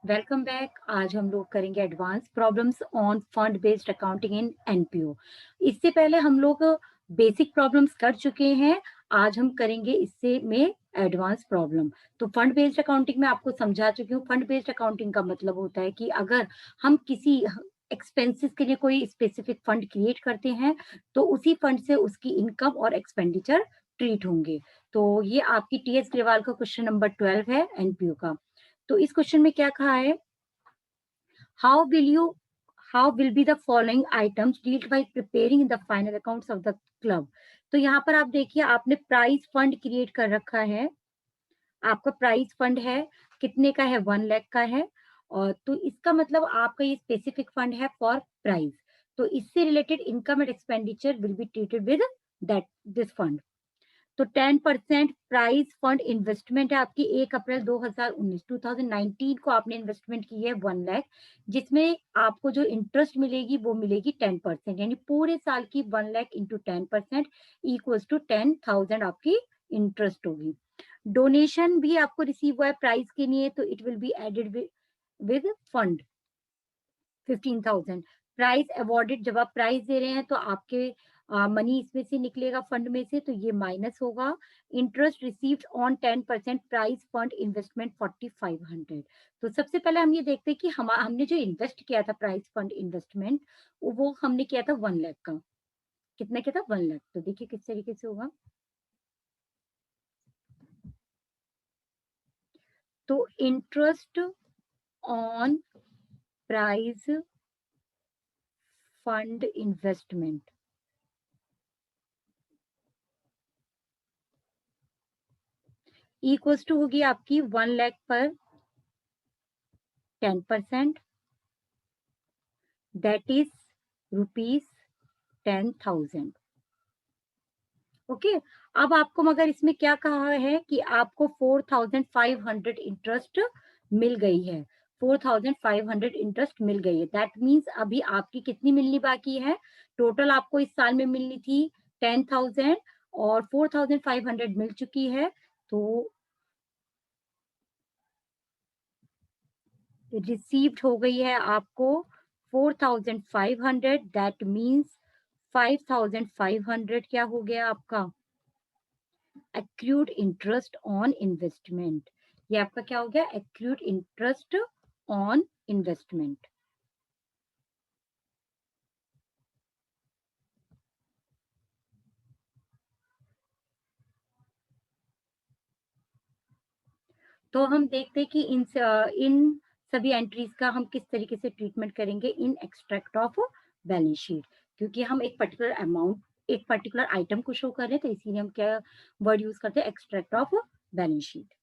Welcome back. आज हम लोग करेंगे advance problems on fund based accounting in NPO. इससे पहले हम लोग बेसिक प्रॉब्लम्स कर चुके हैं। आज हम करेंगे इससे में एडवांस प्रॉब्लम। तो फंड बेस्ड अकाउंटिंग में आपको समझा चुकी हूँ। फंड बेस्ड अकाउंटिंग का मतलब होता है कि अगर हम किसी एक्सपेंसेस के लिए कोई स्पेसिफिक फंड क्रिएट करते हैं तो उसी फंड से उसकी इनकम और एक्सपेंडिचर ट्रीट होंगे। तो ये आपकी टीएस ग्रेवाल का क्वेश्चन नंबर 12 है एनपीओ का। तो इस क्वेश्चन में क्या कहा है, how will you how will be the following items dealt by preparing the final accounts of the club। तो यहाँ पर आप देखिए, आपने प्राइज फंड क्रिएट कर रखा है। आपका प्राइज फंड है, कितने का है, 1 लाख का है। और तो इसका मतलब आपका ये स्पेसिफिक फंड है फॉर प्राइज। तो इससे related income and expenditure will be treated with that this fund. तो 10% प्राइज फंड इन्वेस्टमेंट है आपकी 1 अप्रैल 2019 को आपने इन्वेस्टमेंट की है 1 लाख, जिसमें आपको जो इंटरेस्ट मिलेगी वो मिलेगी 10%, यानी पूरे साल की 1 लाख इंटू 10% इक्वल्स टू 10,000 आपकी इंटरेस्ट होगी। डोनेशन भी आपको रिसीव हुआ है प्राइज के लिए, तो it will be added with fund 15,000। Prize awarded, जब आप प्राइज दे रहे हैं तो आपके मनी इसमें से निकलेगा फंड में से, तो ये माइनस होगा। Interest received on 10% prize fund investment 4,500। तो सबसे पहले हम ये देखते हैं कि हमने जो इन्वेस्ट किया था प्राइज फंड इन्वेस्टमेंट, वो हमने किया था 1 लाख का। कितना किया था, 1 लाख। तो देखिए किस तरीके से होगा। तो interest on prize fund investment equals to होगी आपकी 1 लाख पर 10%, दैट इज ₹10,000। ओके। अब आपको मगर इसमें क्या कहा है कि आपको 4,500 इंटरेस्ट मिल गई है। 4,500 इंटरेस्ट मिल गई है। दैट मीन्स अभी आपकी कितनी मिलनी बाकी है, टोटल आपको इस साल में मिलनी थी 10,000 और 4,500 मिल चुकी है। तो रिसीव्ड हो गई है आपको 4,500। दैट मीन्स 5,500 क्या हो गया आपका, एक्रूड इंटरेस्ट ऑन इन्वेस्टमेंट। ये आपका क्या हो गया, एक्रूड इंटरेस्ट ऑन इन्वेस्टमेंट। तो हम देखते हैं कि इन सभी एंट्रीज का हम किस तरीके से ट्रीटमेंट करेंगे इन एक्सट्रैक्ट ऑफ बैलेंस शीट, क्योंकि हम एक पर्टिकुलर अमाउंट, एक पर्टिकुलर आइटम को शो कर रहे हैं, तो इसीलिए हम क्या वर्ड यूज करते हैं, एक्सट्रैक्ट ऑफ बैलेंस शीट।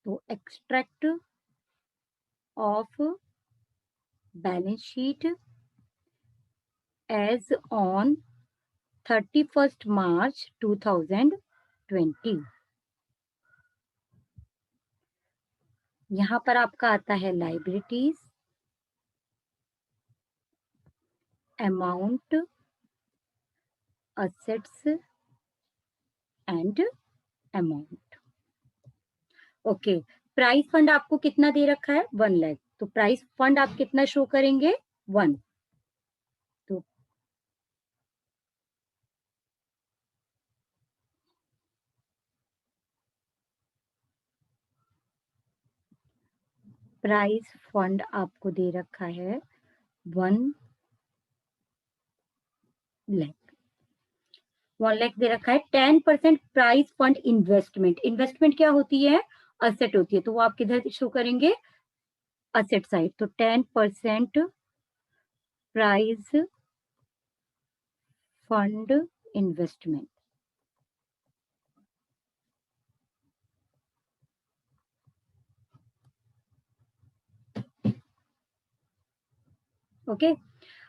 तो extract of balance sheet as on 31st March 2020। यहां पर आपका आता है liabilities, amount, assets and amount. Okay. Price fund आपको कितना दे रखा है, 1 लाख। तो प्राइस फंड आप कितना शो करेंगे, 1। तो प्राइस फंड आपको दे रखा है 1 लाख। 1 लाख दे रखा है। 10% प्राइस फंड इन्वेस्टमेंट, इन्वेस्टमेंट क्या होती है, असेट होती है, तो वो आप किधर शो करेंगे, असेट साइड। तो 10% प्राइस फंड इन्वेस्टमेंट। ओके।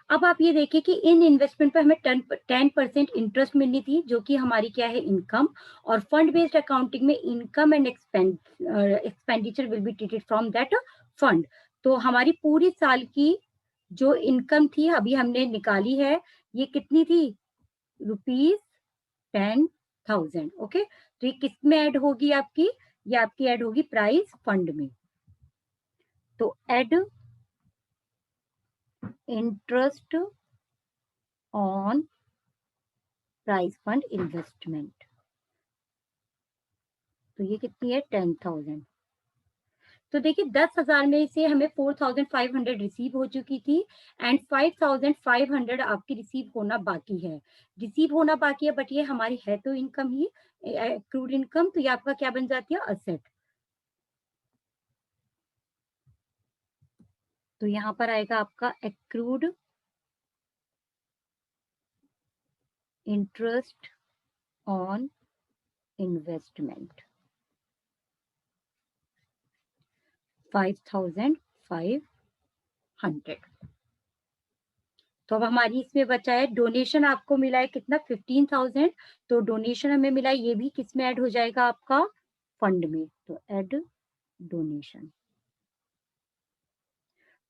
अब आप ये देखिए कि इन इन्वेस्टमेंट पे हमें 10% इंटरेस्ट मिलनी थी, जो कि हमारी क्या है, इनकम। और फंड बेस्ड अकाउंटिंग में income and expenditure will be treated from that fund. तो हमारी पूरी साल की जो इनकम थी अभी हमने निकाली है, ये कितनी थी, ₹10,000। ओके। तो ये किस में ऐड होगी आपकी, ये आपकी ऐड होगी प्राइस फंड में। तो add interest on prize fund investment, तो ये कितनी है 10,000। तो देखिए 10,000 में से हमें 4,500 रिसीव हो चुकी थी एंड 5,500 आपकी रिसीव होना बाकी है। रिसीव होना बाकी है बट ये हमारी है तो इनकम ही, एक्रूड इनकम, तो ये आपका क्या बन जाती है असेट। तो यहाँ पर आएगा आपका एक्रूड इंटरेस्ट ऑन इन्वेस्टमेंट 5,500। तो अब हमारी इसमें बचा है डोनेशन, आपको मिला है कितना 15,000, तो डोनेशन हमें मिला है, ये भी किस में ऐड हो जाएगा आपका फंड में, तो ऐड डोनेशन।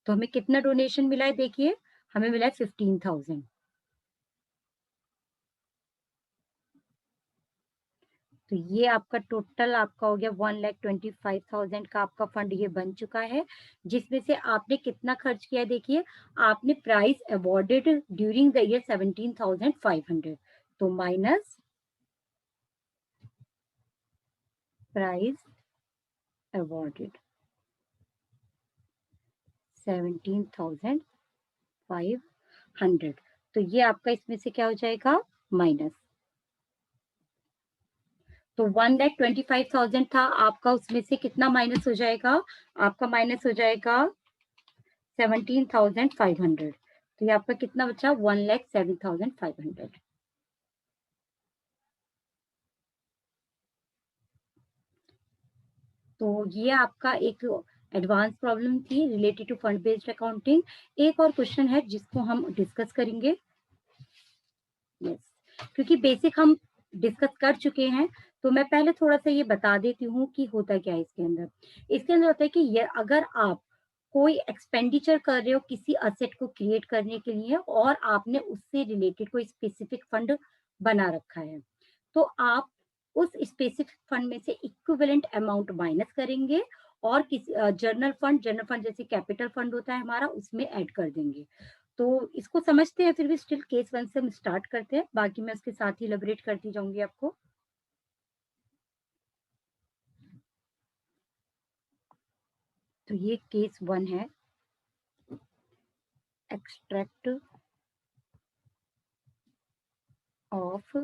तो हमें कितना डोनेशन मिला है देखिए, हमें मिला है 15,000। तो ये आपका टोटल आपका हो गया 1,25,000 का आपका फंड ये बन चुका है, जिसमें से आपने कितना खर्च किया देखिए, आपने price awarded during the year 17,500, तो माइनस प्राइस अवॉर्डेड 17,500, तो ये आपका इसमें से क्या हो जाएगा माइनस। तो 1,25,000 था आपका, उसमें से कितना माइनस हो जाएगा आपका, माइनस हो जाएगा 17,500, तो ये आपका कितना बचा 1,07,500। तो ये आपका एक एडवांस प्रॉब्लम थी related to fund based accounting. एक और क्वेश्चन है जिसको हम डिस्कस करेंगे, यस, क्योंकि बेसिक हम डिस्कस कर चुके हैं, तो मैं पहले थोड़ा सा ये बता देती हूँ कि होता क्या है इसके अंदर। इसके अंदर होता है कि ये अगर आप कोई एक्सपेंडिचर कर रहे हो किसी असेट को क्रिएट करने के लिए और आपने उससे रिलेटेड कोई स्पेसिफिक फंड बना रखा है, तो आप उस स्पेसिफिक फंड में से इक्विवेलेंट अमाउंट माइनस करेंगे और किसी जनरल फंड जैसे कैपिटल फंड होता है हमारा, उसमें ऐड कर देंगे। तो इसको समझते हैं, फिर भी स्टिल केस 1 से हम स्टार्ट करते हैं, बाकी मैं उसके साथ ही इलैबोरेट करती जाऊंगी आपको। तो ये केस 1 है, extract of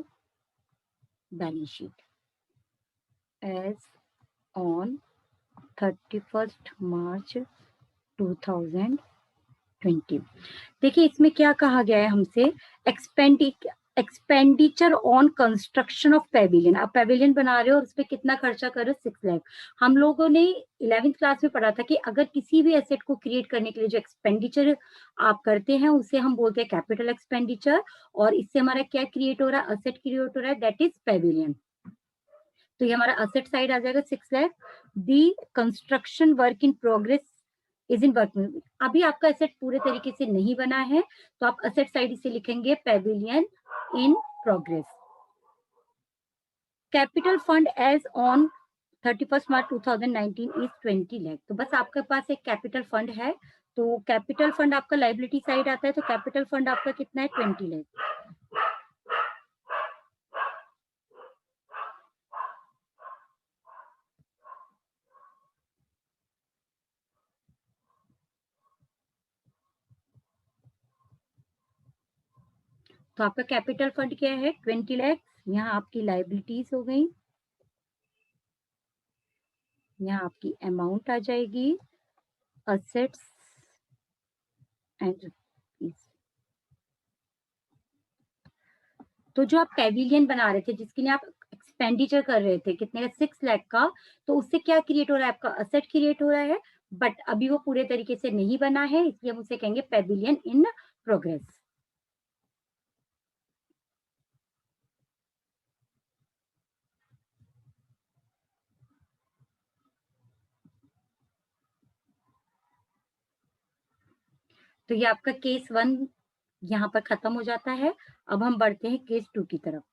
balance sheet as on 31st March 2020। देखिए इसमें क्या कहा गया है हमसे, expenditure on construction of Pavilion. आप पेविलियन बना रहे हो और उस पर कितना खर्चा कर रहे हो 6 लाख। हम लोगों ने 11th क्लास में पढ़ा था कि अगर किसी भी एसेट को क्रिएट करने के लिए जो एक्सपेंडिचर आप करते हैं उसे हम बोलते हैं कैपिटल एक्सपेंडिचर, और इससे हमारा क्या क्रिएट हो रहा है, असेट क्रिएट हो रहा है, दैट इज पेविलियन। तो ये हमारा असेट साइड आ जाएगा 6 लाख। दी construction work in progress is in work में, अभी आपका एसेट पूरे तरीके से नहीं बना है, तो आप असेट साइड इसे लिखेंगे pavilion in progress. Capital fund as on 31st March 2019 इज 20 लाख। तो बस आपके पास एक कैपिटल फंड है, तो कैपिटल फंड आपका लाइबिलिटी साइड आता है, तो कैपिटल फंड आपका कितना है 20 लाख। तो आपका कैपिटल फंड क्या है 20 लाख। यहाँ आपकी लाइबिलिटीज हो गई, यहाँ आपकी अमाउंट आ जाएगी असेट्स एंड। तो जो आप पेविलियन बना रहे थे जिसके लिए आप एक्सपेंडिचर कर रहे थे कितने का 6 लाख का, तो उससे क्या क्रिएट हो रहा है आपका असेट क्रिएट हो रहा है, बट अभी वो पूरे तरीके से नहीं बना है, इसलिए हम उसे कहेंगे पेविलियन इन प्रोग्रेस। तो ये आपका केस 1 यहाँ पर खत्म हो जाता है। अब हम बढ़ते हैं केस 2 की तरफ।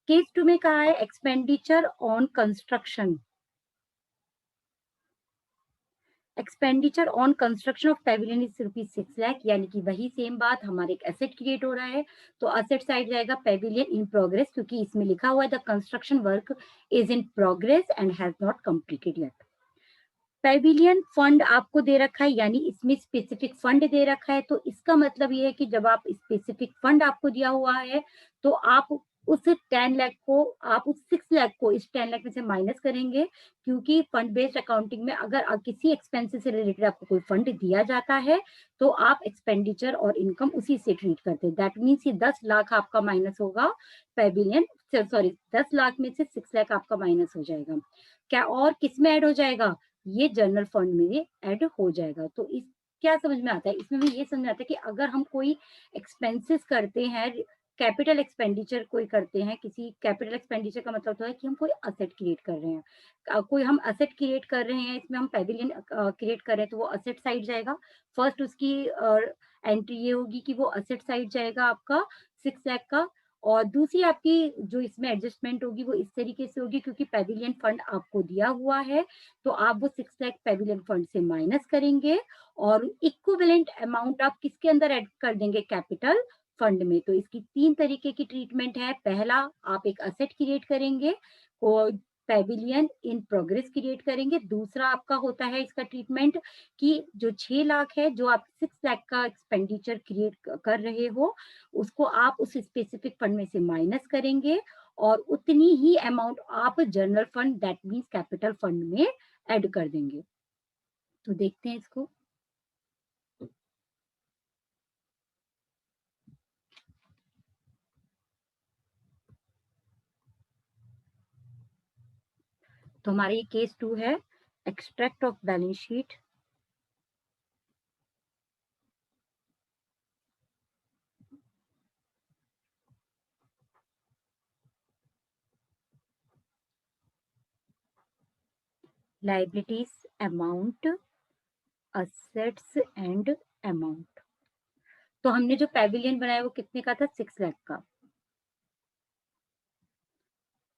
केस 2 में कहा है expenditure on construction expenditure on construction of Pavilion is ₹6 lakh, यानी कि वही सेम बात, हमारे एक एसेट क्रिएट हो रहा है तो असेट साइड जाएगा पेविलियन इन प्रोग्रेस, क्योंकि इसमें लिखा हुआ है the construction work is in progress and has not completed yet. Pavilion fund आपको दे रखा है, यानी इसमें स्पेसिफिक फंड दे रखा है, तो इसका मतलब ये है कि जब आप स्पेसिफिक फंड आपको दिया हुआ है तो आप उस 10 लाख को, आप उस 6 लाख को इस 10 लाख में से माइनस करेंगे, क्योंकि फंड बेस्ड अकाउंटिंग में अगर किसी एक्सपेंसेस से रिलेटेड आपको कोई फंड दिया जाता है तो आप एक्सपेंडिचर और इनकम उसी से ट्रीट करते हैं। दैट मीन्स ये 10 लाख आपका माइनस होगा पेविलियन, सॉरी 10 लाख में से 6 लाख आपका माइनस हो जाएगा। क्या और किस में ऐड हो जाएगा? ये जनरल फंड में ऐड हो जाएगा। तो इस क्या समझ में आता है? इसमें भी ये समझ में आता है कि अगर हम कोई एक्सपेंसेस करते हैं, कैपिटल एक्सपेंडिचर कोई करते हैं, किसी कैपिटल एक्सपेंडिचर का मतलब होता है कि हम कोई असेट क्रिएट कर रहे हैं। कोई हम असेट क्रिएट कर रहे हैं, इसमें हम पेविलियन क्रिएट कर रहे हैं तो वो असेट साइड जाएगा। फर्स्ट उसकी एंट्री ये होगी कि वो असेट साइड जाएगा आपका 6 लाख का, और दूसरी आपकी जो इसमें एडजस्टमेंट होगी वो इस तरीके से होगी, क्योंकि पेविलियन फंड आपको दिया हुआ है तो आप वो 6 लाख पेविलियन फंड से माइनस करेंगे और इक्विवेलेंट अमाउंट आप किसके अंदर ऐड कर देंगे? कैपिटल फंड में। तो इसकी 3 तरीके की ट्रीटमेंट है। पहला, आप एक असेट क्रिएट करेंगे और पेविलियन इन प्रोग्रेस क्रिएट करेंगे। दूसरा आपका होता है इसका ट्रीटमेंट कि जो 6 लाख है, जो आप 6 लाख का एक्सपेंडिचर क्रिएट कर रहे हो, उसको आप उस स्पेसिफिक फंड में से माइनस करेंगे और उतनी ही अमाउंट आप general fund, that means capital fund में ऐड कर देंगे। तो देखते हैं इसको। तो हमारा ये केस 2 है, extract of balance sheet. Liabilities, amount, assets and amount. तो हमने जो पेविलियन बनाया वो कितने का था? 6 लाख का।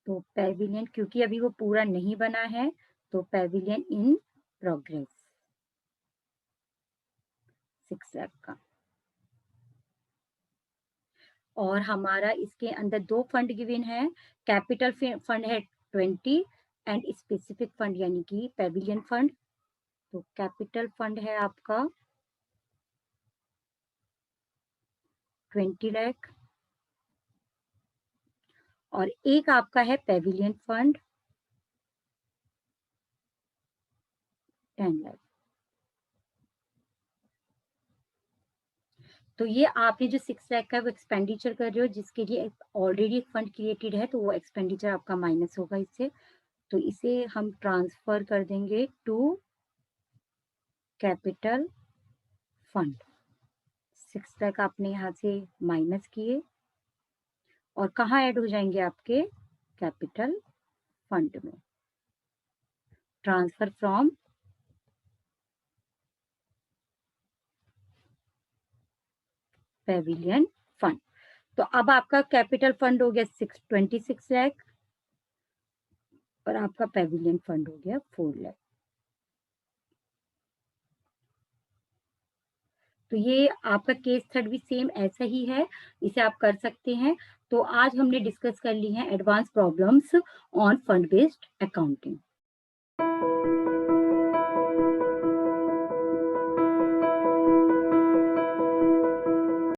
तो पेविलियन, क्योंकि अभी वो पूरा नहीं बना है, तो पेविलियन इन प्रोग्रेस 6 लाख का। और हमारा इसके अंदर 2 फंड गिवन है। कैपिटल फंड है 20 एंड स्पेसिफिक फंड यानी कि पेविलियन फंड। तो कैपिटल फंड है आपका 20 लाख और एक आपका है पेविलियन फंड 10 लाख। तो ये आपने जो 6 लाख का वो एक्सपेंडिचर कर रहे हो, जिसके लिए ऑलरेडी एक फंड क्रिएटेड है, तो वो एक्सपेंडिचर आपका माइनस होगा इससे। तो इसे हम ट्रांसफर कर देंगे टू कैपिटल फंड। 6 लाख आपने यहाँ से माइनस किए और कहाँ ऐड हो जाएंगे? आपके कैपिटल फंड में। Transfer from Pavilion fund. तो अब आपका कैपिटल फंड हो गया 26 लाख और आपका पेविलियन फंड हो गया 4 लाख। तो ये आपका केस थर्ड भी सेम ऐसा ही है, इसे आप कर सकते हैं। तो आज हमने डिस्कस कर ली है advance problems on fund based accounting.